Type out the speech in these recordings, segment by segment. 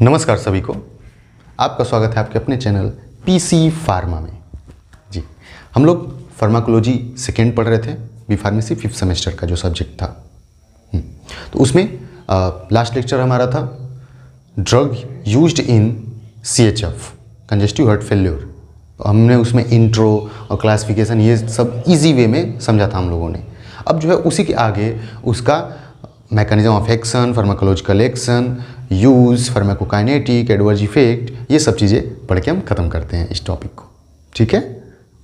नमस्कार सभी को, आपका स्वागत है आपके अपने चैनल पीसी फार्मा में। जी, हम लोग फार्माकोलॉजी सेकेंड पढ़ रहे थे, बी फार्मेसी 5th सेमेस्टर का जो सब्जेक्ट था। तो उसमें लास्ट लेक्चर हमारा था ड्रग यूज्ड इन CHF कंजेस्टिव हार्ट फेल्योर। हमने उसमें इंट्रो और क्लासिफिकेशन ये सब इजी वे में समझा था हम लोगों ने। अब जो है उसी के आगे उसका mechanism of action, pharmacological action, use, pharmacokinetic, adverse effect, ये सब चीज़ें पढ़ के हम ख़त्म करते हैं इस टॉपिक को। ठीक है,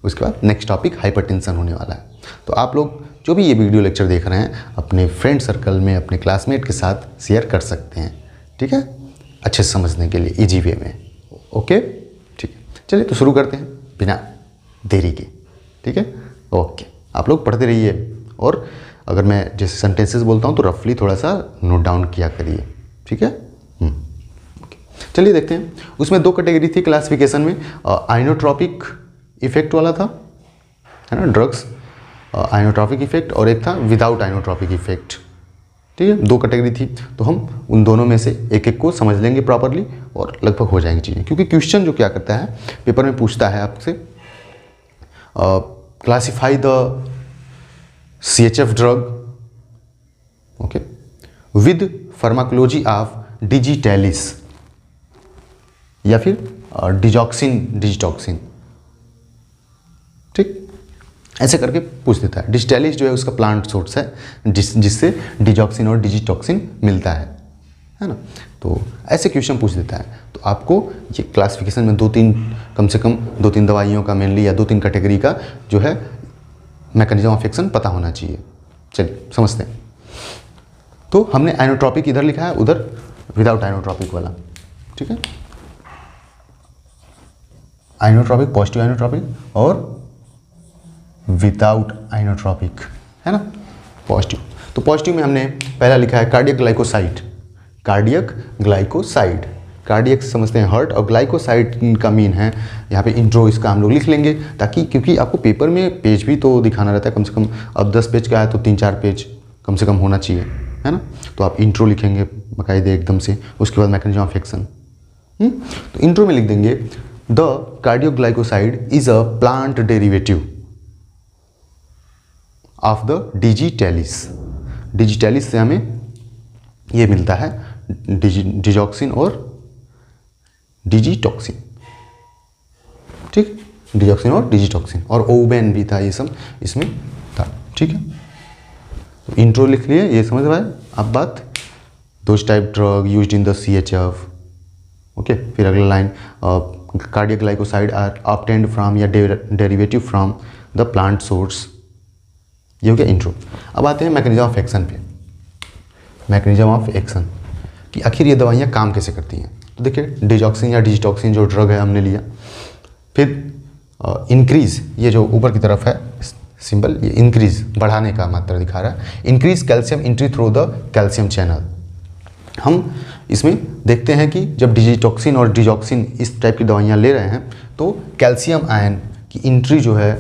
उसके बाद नेक्स्ट टॉपिक हाइपरटेंशन होने वाला है। तो आप लोग जो भी ये वीडियो लेक्चर देख रहे हैं अपने फ्रेंड सर्कल में, अपने क्लासमेट के साथ शेयर कर सकते हैं। ठीक है, अच्छे से समझने के लिए इजी वे में। ओके, ठीक है, चलिए तो शुरू करते हैं बिना देरी के। ठीक है, ओके, आप लोग पढ़ते रहिए और अगर मैं जैसे सेंटेंसेस बोलता हूँ तो रफली थोड़ा सा नोट डाउन किया करिए। ठीक है, चलिए देखते हैं। उसमें दो कैटेगरी थी क्लासिफिकेशन में, आइनोट्रॉपिक इफेक्ट वाला था, है ना, ड्रग्स आइनोट्रॉपिक इफेक्ट, और एक था विदाउट आइनोट्रॉपिक इफेक्ट। ठीक है, दो कैटेगरी थी, तो हम उन दोनों में से एक एक को समझ लेंगे प्रॉपरली और लगभग हो जाएंगी चीज़ें। क्योंकि क्वेश्चन जो क्या करता है, पेपर में पूछता है आपसे classify the CHF drug, okay, with pharmacology of digitalis या फिर डिजिटॉक्सिन। ठीक, ऐसे करके पूछ देता है। डिजिटैलिस जो है उसका प्लांट सोर्स है जिससे डिजॉक्सिन और डिजिटॉक्सिन मिलता है ना। तो ऐसे क्वेश्चन पूछ देता है। तो आपको ये क्लासिफिकेशन में कम से कम दो तीन दवाइयों का मेनली या दो तीन कैटेगरी का जो है मैकेनिज्म ऑफ एक्शन पता होना चाहिए। चलिए समझते हैं। तो हमने आइनोट्रॉपिक इधर लिखा है, उधर विदाउट आइनोट्रॉपिक वाला। ठीक है, आइनोट्रॉपिक, पॉजिटिव आइनोट्रॉपिक और विदाउट आइनोट्रॉपिक, है ना, पॉजिटिव। तो पॉजिटिव में हमने पहला लिखा है cardiac glycoside. Cardiac glycoside, cardiac समझते हैं हार्ट, और ग्लाइकोसाइड का मीन है यहाँ पे इंट्रो, इसका हम लोग लिख लेंगे ताकि, क्योंकि आपको पेपर में पेज भी तो दिखाना रहता है कम से कम। अब 10 पेज का है तो 3-4 पेज कम से कम होना चाहिए, है ना। तो आप इंट्रो लिखेंगे बाकायदे एकदम से, उसके बाद मैकेनिज्म ऑफ एक्शन। तो इंट्रो में लिख देंगे the cardioglycoside is a plant derivative of the digitalis. Digitalis से हमें ये मिलता है डिजॉक्सिन और डिजिटॉक्सिन। ठीक, डिजॉक्सिन और डिजिटॉक्सिन, और ओबेन भी था, ये सब इसमें था। ठीक है, तो इंट्रो लिख लिए, ये समझ रहा है आप बात। Those type drug used in the CHF। Okay, फिर अगला line cardiac glycoside are obtained from या derivative from the plant source. ये हो गया इंट्रो। अब आते हैं मैकेनिज्म ऑफ एक्शन पे। मैकेनिज्म ऑफ एक्शन कि आखिर ये दवाइयाँ काम कैसे करती हैं। तो देखिए, डिजॉक्सिन या डिजिटॉक्सिन जो ड्रग है हमने लिया, फिर इंक्रीज, ये जो ऊपर की तरफ है सिंबल, ये इंक्रीज बढ़ाने का मात्रा दिखा रहा है। Increase calcium entry through the calcium channel. हम इसमें देखते हैं कि जब डिजिटॉक्सिन और डिजॉक्सिन इस टाइप की दवाइयाँ ले रहे हैं तो कैल्शियम आयन की एंट्री जो है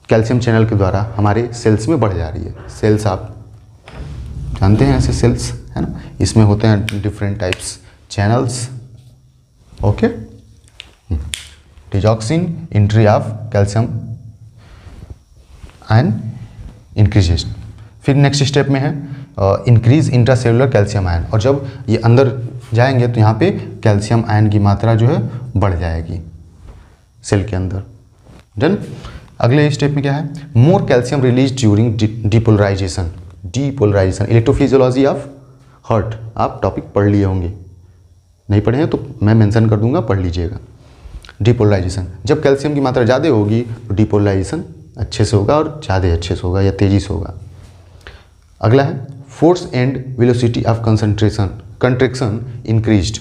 कैल्शियम चैनल के द्वारा हमारे सेल्स में बढ़ जा रही है। सेल्स आप जानते हैं ऐसे सेल्स, है ना, इसमें होते हैं different types channels. Okay, digoxin entry of calcium ion increasation. फिर नेक्स्ट स्टेप में है इंक्रीज इंट्रासेलुलर कैल्शियम आयन, और जब ये अंदर जाएंगे तो यहाँ पे कैल्शियम आयन की मात्रा जो है बढ़ जाएगी सेल के अंदर। डन। अगले स्टेप में क्या है, more calcium release during depolarisation. Depolarisation, electrophysiology of heart, आप टॉपिक पढ़ लिए होंगे, नहीं पढ़े हैं तो मैं मेंशन कर दूंगा, पढ़ लीजिएगा। डीपोलराइजेशन, जब कैल्शियम की मात्रा ज़्यादा होगी तो डीपोलराइजेशन अच्छे से होगा और ज़्यादा अच्छे से होगा या तेज़ी से होगा। अगला है force and velocity of contraction increased.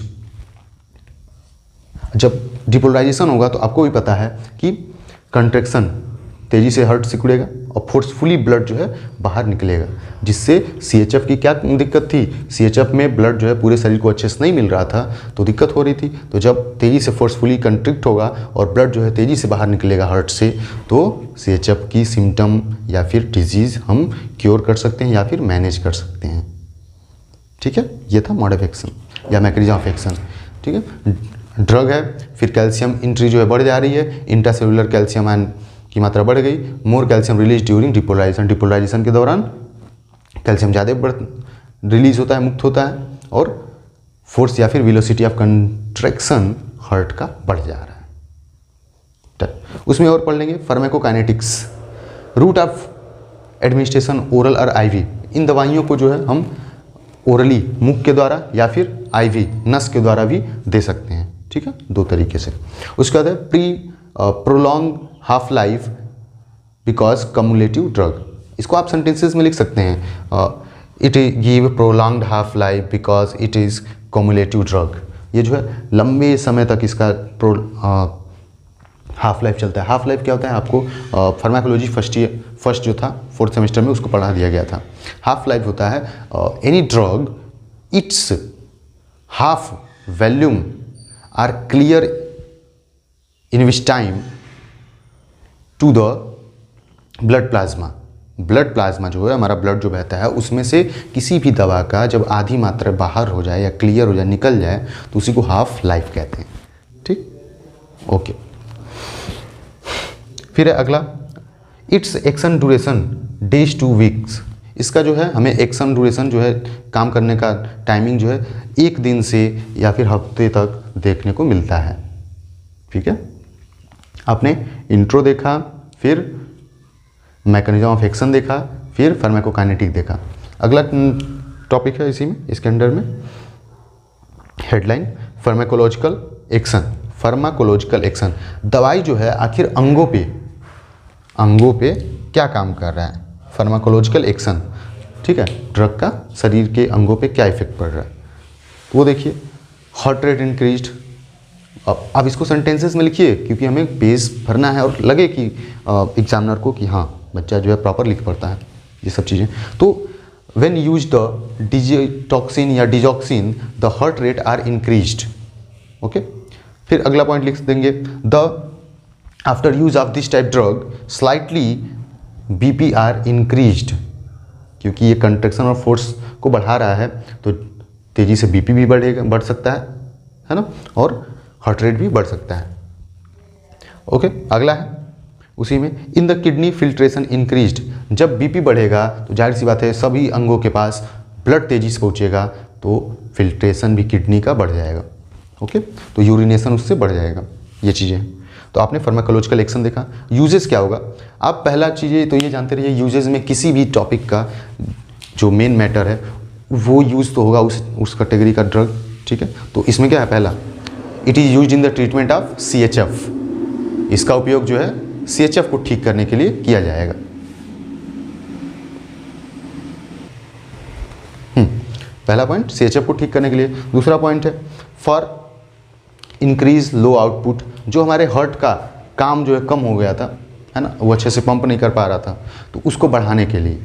जब डिपोलराइजेशन होगा तो आपको भी पता है कि कंट्रैक्शन तेज़ी से हार्ट सिकुड़ेगा और फोर्सफुली ब्लड जो है बाहर निकलेगा, जिससे CHF की क्या दिक्कत थी, CHF में ब्लड जो है पूरे शरीर को अच्छे से नहीं मिल रहा था तो दिक्कत हो रही थी। तो जब तेज़ी से फोर्सफुली कंट्रिक्ट होगा और ब्लड जो है तेज़ी से बाहर निकलेगा हार्ट से, तो CHF की सिम्टम या फिर डिजीज़ हम क्योर कर सकते हैं या फिर मैनेज कर सकते हैं। ठीक है, ये था मोड ऑफ एक्शन। या मैकेनिज्म ऑफ एक्शन, ठीक है। ड्रग है, फिर कैल्शियम एंट्री जो है बढ़ जा रही है, इंट्रासेलुलर कैल्शियम आयन की मात्रा बढ़ गई, more calcium release during depolarisation, depolarisation के दौरान कैल्शियम ज़्यादा रिलीज होता है, मुक्त होता है, और फोर्स या फिर वेलोसिटी ऑफ कंट्रैक्शन हार्ट का बढ़ जा रहा है। उसमें और पढ़ लेंगे pharmacokinetics, route of administration oral और आईवी। इन दवाइयों को जो है हम ओरली मुख के द्वारा या फिर आईवी नस के द्वारा भी दे सकते हैं, ठीक है, दो तरीके से। उसके बाद है prolong half life because cumulative drug. इसको आप सेंटेंसेस में लिख सकते हैं, it give prolonged half life because it is cumulative drug. ये जो है लंबे समय तक इसका हाफ लाइफ चलता है। हाफ लाइफ क्या होता है, आपको फार्माकोलॉजी फर्स्ट जो था 4th सेमेस्टर में उसको पढ़ा दिया गया था। हाफ लाइफ होता है any drug its half volume are clear in which time to the blood plasma. Blood plasma जो है हमारा ब्लड जो बहता है उसमें से किसी भी दवा का जब आधी मात्रा बाहर हो जाए या क्लियर हो जाए, निकल जाए, तो उसी को हाफ लाइफ कहते हैं, ठीक, ओके। फिर है अगला, it's action duration days two weeks. इसका जो है हमें एक्शन ड्यूरेशन जो है काम करने का टाइमिंग जो है 1 दिन से या फिर हफ्ते तक देखने को मिलता है, ठीक है। आपने इंट्रो देखा, फिर मैकेनिज्म ऑफ एक्शन देखा, फिर फार्माकोकाइनेटिक देखा। अगला टॉपिक है इसी में, इसके अंडर में headline pharmacological action. Pharmacological action, दवाई जो है आखिर अंगों पे क्या काम कर रहा है, फार्माकोलॉजिकल एक्शन, ठीक है, ड्रग का शरीर के अंगों पे क्या इफेक्ट पड़ रहा है, तो वो देखिए। हार्ट रेट इंक्रीज्ड, अब इसको सेंटेंसेस में लिखिए क्योंकि हमें पेज भरना है और लगे कि एग्जामिनर को कि हाँ बच्चा जो है प्रॉपर लिख पड़ता है ये सब चीज़ें। तो व्हेन यूज द डिजिटॉक्सिन या digoxin the heart rate are increased, okay. फिर अगला पॉइंट लिख देंगे, the after use of this type drug slightly BP are increased, क्योंकि ये कंट्रैक्शन और फोर्स को बढ़ा रहा है तो तेज़ी से बीपी भी बढ़ सकता है ना, और हार्ट रेट भी बढ़ सकता है, ओके। अगला है उसी में, in the kidney filtration increased. जब बीपी बढ़ेगा तो जाहिर सी बात है सभी अंगों के पास ब्लड तेजी से पहुंचेगा तो फिल्ट्रेशन भी किडनी का बढ़ जाएगा, ओके, तो यूरिनेशन उससे बढ़ जाएगा, ये चीज़ें। तो आपने फार्माकोलॉजिकल एक्शन देखा। यूजेस क्या होगा, आप पहला चीज़ें तो ये जानते रहिए, यूजेस में किसी भी टॉपिक का जो मेन मैटर है वो यूज़ तो होगा उस कैटेगरी का ड्रग, ठीक है। तो इसमें क्या है, पहला it is use in the treatment of CHF। इसका उपयोग जो है CHF को ठीक करने के लिए किया जाएगा। पहला पॉइंट CHF को ठीक करने के लिए। दूसरा पॉइंट है फॉर इंक्रीज लो आउटपुट, जो हमारे हार्ट का काम जो है कम हो गया था, है ना, वो अच्छे से पंप नहीं कर पा रहा था, तो उसको बढ़ाने के लिए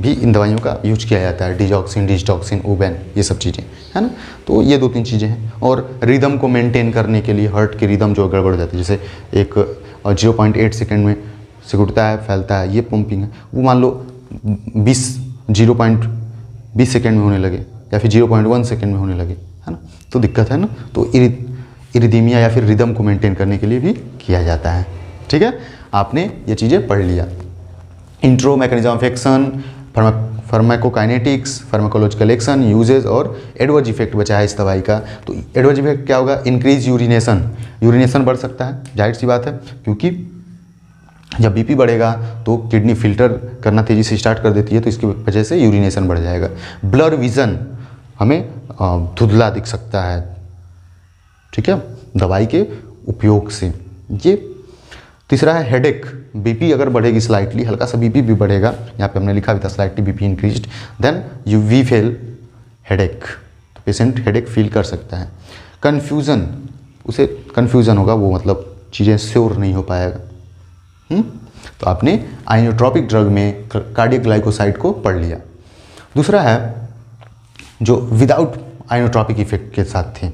भी इन दवाइयों का यूज किया जाता है, डिजॉक्सिन, डिजिटॉक्सिन, ओबेन, ये सब चीज़ें, है ना। तो ये 2-3 चीज़ें हैं। और रिदम को मेंटेन करने के लिए, हार्ट की रिदम जो गड़बड़ जाती है, जैसे एक 0.8 सेकेंड में सिकुड़ता है, फैलता है, ये पंपिंग है, वो मान लो 0.20 सेकेंड में होने लगे या फिर 0.1 सेकेंड में होने लगे, है ना, तो दिक्कत है ना। तो इरिदीमिया या फिर रिदम को मेंटेन करने के लिए भी किया जाता है, ठीक है। आपने ये चीज़ें पढ़ लिया, intro, mechanism of action, pharmacokinetics, pharmacological action, uses और एडवर्स इफेक्ट बचा है इस दवाई का। तो एडवर्स इफेक्ट क्या होगा, इंक्रीज यूरिनेशन, यूरिनेशन बढ़ सकता है, जाहिर सी बात है, क्योंकि जब बीपी बढ़ेगा तो किडनी फिल्टर करना तेज़ी से स्टार्ट कर देती है, तो इसकी वजह से यूरिनेशन बढ़ जाएगा। ब्लर विज़न, हमें धुंधला दिख सकता है, ठीक है, दवाई के उपयोग से। ये तीसरा है हेडेक, बीपी अगर बढ़ेगी स्लाइटली, हल्का सा बीपी भी बढ़ेगा, यहाँ पे हमने लिखा भी था slightly BP increased, then we feel headache, तो पेशेंट हेडेक फील कर सकता है। कन्फ्यूज़न, उसे कन्फ्यूज़न होगा, वो मतलब चीज़ें श्योर नहीं हो पाएगा। तो आपने आइनोट्रोपिक ड्रग में कार्डियक ग्लाइकोसाइड को पढ़ लिया। दूसरा है जो विदाउट आइनोट्रोपिक इफेक्ट के साथ थे,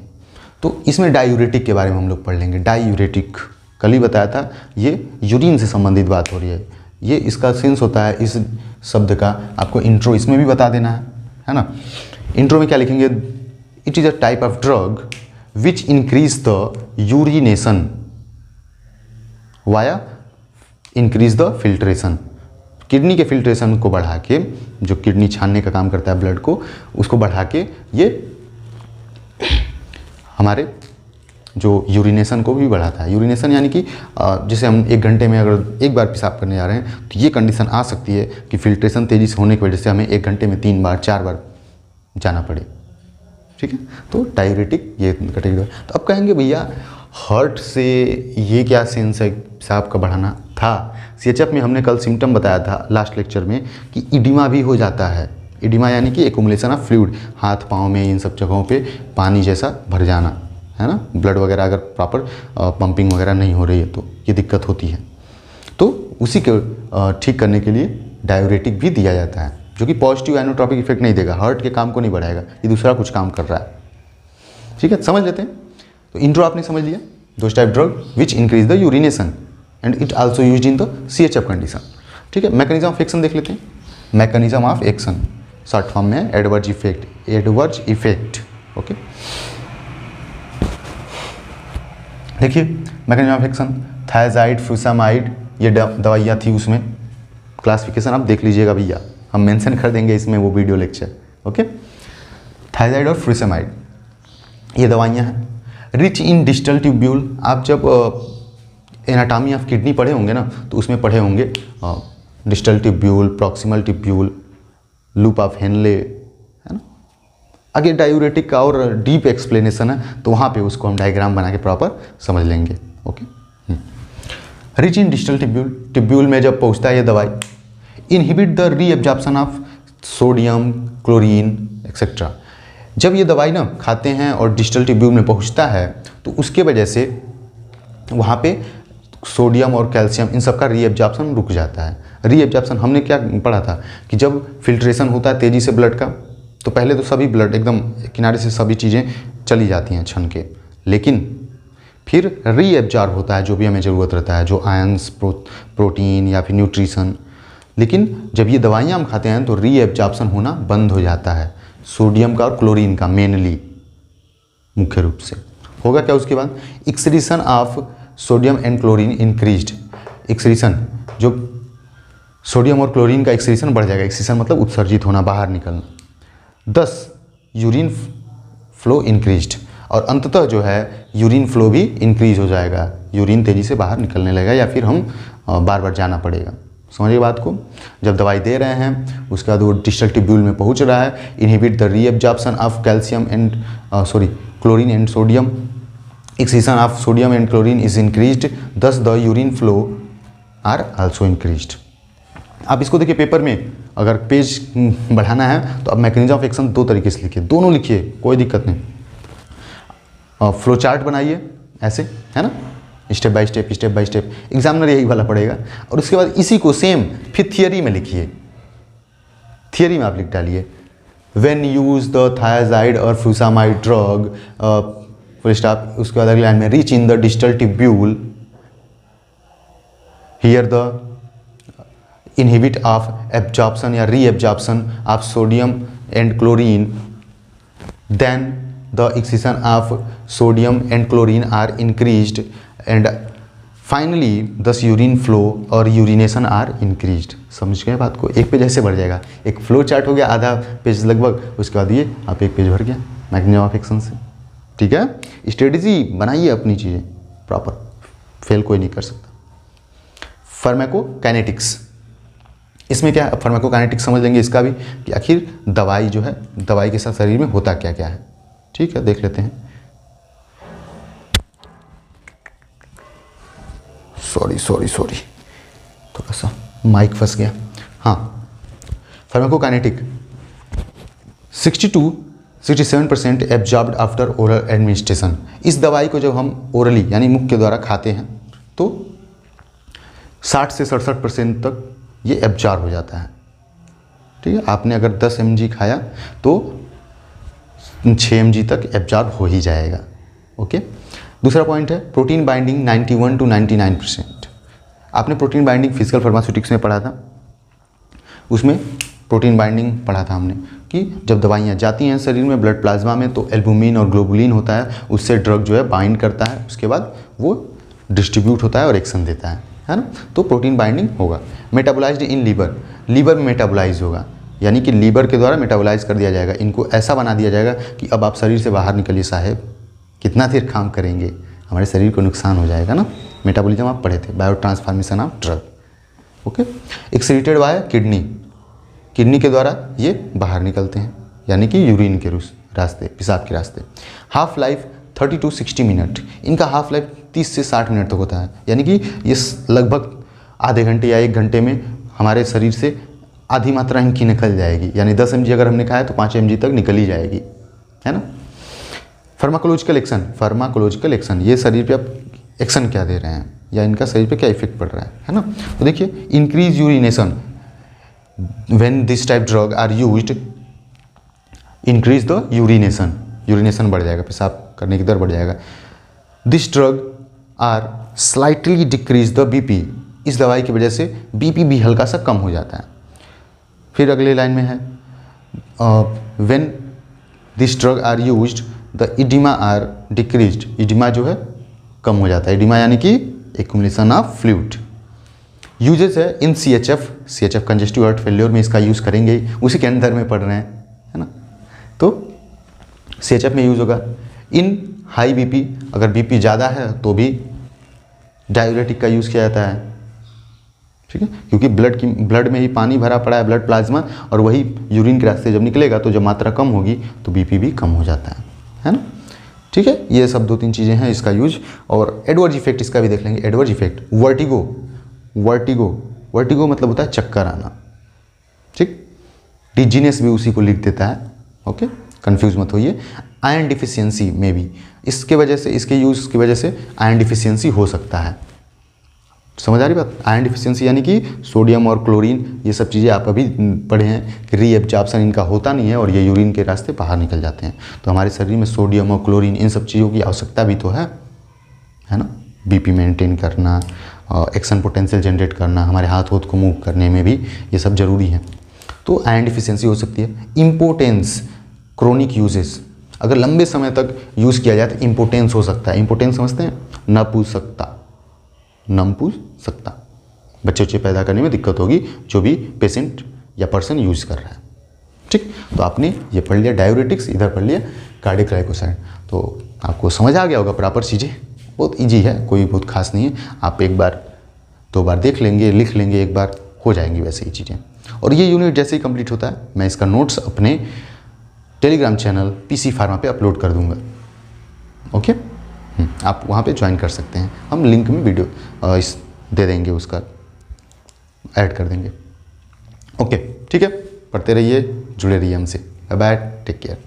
तो इसमें डायूरेटिक के बारे में हम लोग पढ़ लेंगे। डायूरेटिक कल ही बताया था, ये यूरिन से संबंधित बात हो रही है, ये इसका सेंस होता है इस शब्द का, आपको इंट्रो इसमें भी बता देना है ना। इंट्रो में क्या लिखेंगे, it is a type of drug which increase the urination via increase the filtration. Kidney के फिल्ट्रेशन को बढ़ा के, जो किडनी छानने का काम करता है ब्लड को, उसको बढ़ा के ये हमारे जो यूरिनेशन को भी बढ़ाता है। यूरिनेशन यानी कि जैसे हम 1 घंटे में अगर एक बार पेशाब करने जा रहे हैं तो ये कंडीशन आ सकती है कि फिल्ट्रेशन तेज़ी से होने की वजह से हमें 1 घंटे में 3 बार 4 बार जाना पड़े। ठीक है, तो डायूरेटिक ये कैटेगरी। तो अब कहेंगे भैया हार्ट से ये क्या सेंस है पेशाब का बढ़ाना था? CHF में हमने कल सिम्टम बताया था लास्ट लेक्चर में कि इडिमा भी हो जाता है। इडिमा यानी कि एकुमुलेशन ऑफ फ्लूइड, हाथ पाँव में इन सब जगहों पे पानी जैसा भर जाना, है ना। ब्लड वगैरह अगर प्रॉपर पंपिंग वगैरह नहीं हो रही है तो ये दिक्कत होती है। तो उसी के ठीक करने के लिए डायूरेटिक भी दिया जाता है, जो कि पॉजिटिव एनोट्रोपिक इफेक्ट नहीं देगा, हार्ट के काम को नहीं बढ़ाएगा, ये दूसरा कुछ काम कर रहा है। ठीक है, समझ लेते हैं। तो इंट्रो आपने समझ लिया, those type drug which increase the urination and it also used in the CHF condition. ठीक है, मैकेनिज्म ऑफ एक्शन देख लेते हैं। Mechanism of action short form में एडवर्ज इफेक्ट, एडवर्ज इफेक्ट। ओके, देखिए मैकेनिज्म ऑफ एक्शन, थायजाइड, फ्यूसामाइड, ये दवाइयाँ थी, उसमें क्लासिफिकेशन आप देख लीजिएगा भैया, हम मेंशन कर देंगे इसमें वो वीडियो लेक्चर। ओके, थायजाइड और फ्यूसामाइड ये दवाइयाँ हैं। रिच इन डिस्टल ट्यूब्यूल, आप जब एनाटॉमी ऑफ किडनी पढ़े होंगे ना तो उसमें पढ़े होंगे distal tubule, proximal tubule, loop of Henle, है ना। आगे डायूरेटिक का और डीप एक्सप्लेनेशन है तो वहाँ पे उसको हम डायग्राम बना के प्रॉपर समझ लेंगे। Okay, rich in distal tubule, tubule में जब पहुँचता है ये दवाई, inhibit the reabsorption of sodium, chlorine etcetera. जब ये दवाई ना खाते हैं और डिस्टल ट्यूब्यूल में पहुँचता है तो उसके वजह से वहाँ पे सोडियम और कैल्शियम इन सब का रीएब्जॉर्प्शन रुक जाता है। रीएब्जॉर्प्शन हमने क्या पढ़ा था कि जब फिल्ट्रेशन होता है तेज़ी से ब्लड का, तो पहले तो सभी ब्लड एकदम किनारे से सभी चीज़ें चली जाती हैं छन के, लेकिन फिर रीएब्जॉर्ब होता है जो भी हमें ज़रूरत रहता है, जो आयंस, प्रोटीन या फिर न्यूट्रिशन। लेकिन जब ये दवाइयाँ हम खाते हैं तो रीएब्जॉर्प्शन होना बंद हो जाता है, सोडियम का और क्लोरीन का मेनली, मुख्य रूप से। होगा क्या उसके बाद? Excretion of sodium and chlorine increased. Excretion, जो सोडियम और क्लोरीन का एक्सक्रीशन बढ़ जाएगा। एक्सक्रीशन मतलब उत्सर्जित होना, बाहर निकलना। 10 यूरिन फ्लो इंक्रीज्ड, और अंततः जो है यूरिन फ्लो भी इंक्रीज हो जाएगा, यूरिन तेज़ी से बाहर निकलने लगेगा या फिर हम बार बार जाना पड़ेगा। समझिए बात को। जब दवाई दे रहे हैं उसके बाद वो डिस्टल ट्यूब्यूल में पहुंच रहा है, inhibit the reabsorption of calcium and chlorine and sodium, excretion of sodium and chlorine is increased, thus the urine flow are also increased. आप इसको देखिए पेपर में, अगर पेज बढ़ाना है तो अब मैकेनिज्म ऑफ एक्शन 2 तरीके से लिखिए, दोनों लिखिए, कोई दिक्कत नहीं। फ्लो चार्ट बनाइए ऐसे, है ना, स्टेप बाय स्टेप। एग्जामिनर यही वाला पड़ेगा। और उसके बाद इसी को सेम फिर थियरी में लिखिए, थियरी में आप लिख डालिए, व्हेन यूज द थायजाइड और फ्यूसामाइड ड्रग, फुल स्टॉप। उसके बाद अगले लाइन में, reach in the distal tubule, here the inhibit of absorption या reabsorption of sodium and chlorine, then the excretion of sodium and chlorine are increased, and finally thus urine flow और urination are increased. समझ गए बात को? एक page ऐसे भर जाएगा, एक फ्लो चार्ट हो गया, आधा पेज लगभग, उसके बाद ये आप एक पेज भर गया मैकेनिज्म ऑफ एक्शन से। ठीक है, स्ट्रेटजी बनाइए अपनी चीज़ें प्रॉपर, फेल कोई नहीं कर सकता। फार्माकोकाइनेटिक्स, इसमें क्या है, फार्माकोकाइनेटिक्स समझ लेंगे इसका भी कि आखिर दवाई जो है, दवाई के साथ शरीर में होता क्या क्या है। ठीक है, देख लेते हैं। सॉरी थोड़ा सा माइक फंस गया। हाँ, pharmacokinetic 62-67% absorbed after oral administration. इस दवाई को जब हम ओरली यानी मुख के द्वारा खाते हैं तो 60 से 67% तक ये एब्जॉर्ब हो जाता है। ठीक है, आपने अगर 10 mg खाया तो 6 mg तक एब्जॉर्ब हो ही जाएगा। ओके, दूसरा पॉइंट है प्रोटीन बाइंडिंग 91 to 99%। आपने प्रोटीन बाइंडिंग फिजिकल फार्मास्यूटिक्स में पढ़ा था, उसमें प्रोटीन बाइंडिंग पढ़ा था हमने। कि जब दवाइयाँ जाती हैं शरीर में ब्लड प्लाज्मा में तो एल्बुमिन और ग्लोबुलिन होता है, उससे ड्रग जो है बाइंड करता है, उसके बाद वो डिस्ट्रीब्यूट होता है और एक्शन देता है ना। तो प्रोटीन बाइंडिंग होगा। मेटाबोलाइज्ड इन लीवर, लीवर में मेटाबोलाइज होगा, यानी कि लीवर के द्वारा मेटाबोलाइज कर दिया जाएगा। इनको ऐसा बना दिया जाएगा कि अब आप शरीर से बाहर निकलिए साहब, कितना देर काम करेंगे, हमारे शरीर को नुकसान हो जाएगा ना। मेटाबॉलिज्म आप पढ़े थे, bio transformation of drug. Okay, excreted by kidney, kidney के द्वारा ये बाहर निकलते हैं, यानी कि यूरिन के रास्ते, पेशाब के रास्ते। हाफ लाइफ 30 to 60 मिनट, इनका हाफ लाइफ 30 से 60 मिनट तक होता है, यानी कि ये लगभग आधे घंटे या 1 घंटे में हमारे शरीर से आधी मात्रा इनकी निकल जाएगी, यानी 10 mg अगर हमने खाया तो 5 mg तक निकल ही जाएगी, है ना। फार्माकोलॉजिकल एक्शन, फार्माकोलॉजिकल एक्शन, ये शरीर पे आप एक्शन क्या दे रहे हैं या इनका शरीर पे क्या इफेक्ट पड़ रहा है ना। तो देखिए, increase urination, when this type drug are used, increase the urination, urination बढ़ जाएगा, पेशाब करने की दर बढ़ जाएगा। This drug are slightly decrease the BP, इस दवाई की वजह से बीपी भी हल्का सा कम हो जाता है। फिर अगले लाइन में है when this drug are used the oedema are decreased, oedema जो है कम हो जाता है, इडिमा यानी कि एक्युमुलेशन ऑफ फ्लूइड। यूजेस है इन CHF, CHF congestive heart failure में इसका यूज़ करेंगे ही, उसी के अंदर में पढ़ रहे हैं, है ना। तो CHF में यूज़ होगा। इन हाई BP, अगर BP ज़्यादा है तो भी डायूरेटिक का यूज़ किया जाता है, ठीक है, क्योंकि ब्लड में ही पानी भरा पड़ा है, ब्लड प्लाज्मा, और वही यूरिन के रास्ते जब निकलेगा तो जब मात्रा कम होगी तो BP भी कम हो जाता है ना। ठीक है, ये सब 2-3 चीज़ें हैं इसका यूज। और एडवर्स इफेक्ट इसका भी देख लेंगे। Adverse effect, vertigo, vertigo, vertigo मतलब होता है चक्कर आना, ठीक। डिजीनेस भी उसी को लिख देता है, ओके, कंफ्यूज मत होइए। आयरन डिफिशियंसी में भी इसके वजह से, इसके यूज़ की वजह से आयरन डिफिशियंसी हो सकता है। समझ आ रही बात। आयरन डिफिशियंसी यानी कि सोडियम और क्लोरीन, ये सब चीज़ें आप अभी पढ़े हैं कि रीएब्जॉर्प्शन इनका होता नहीं है और ये यूरिन के रास्ते बाहर निकल जाते हैं। तो हमारे शरीर में सोडियम और क्लोरीन, इन सब चीज़ों की आवश्यकता भी तो है ना। बीपी मेंटेन करना, एक्शन पोटेंशियल जनरेट करना, हमारे हाथ को मूव करने में भी ये सब जरूरी है। तो आयरन डिफिशियंसी हो सकती है। इम्पोर्टेंस, क्रोनिक यूजेस, अगर लंबे समय तक यूज़ किया जाए तो इम्पोर्टेंस हो सकता है। इम्पोर्टेंस समझते हैं, न पूछ सकता, नम पूछ सकता, बच्चे पैदा करने में दिक्कत होगी जो भी पेशेंट या पर्सन यूज़ कर रहा है, ठीक। तो आपने ये पढ़ लिया डायूरेटिक्स, इधर पढ़ लिया कार्डियक ग्लाइकोसाइड, तो आपको समझ आ गया होगा प्रॉपर चीज़ें। बहुत इजी है, कोई बहुत खास नहीं है। आप 1 बार 2 बार देख लेंगे, लिख लेंगे, 1 बार हो जाएंगी वैसे ही चीज़ें। और ये यूनिट जैसे ही कंप्लीट होता है मैं इसका नोट्स अपने टेलीग्राम चैनल PC फार्मा पे अपलोड कर दूँगा, ओके। आप वहाँ पे ज्वाइन कर सकते हैं, हम लिंक में वीडियो इस दे देंगे, उसका ऐड कर देंगे, ओके, ठीक है। पढ़ते रहिए, जुड़े रहिए हमसे। Bye bye, take care.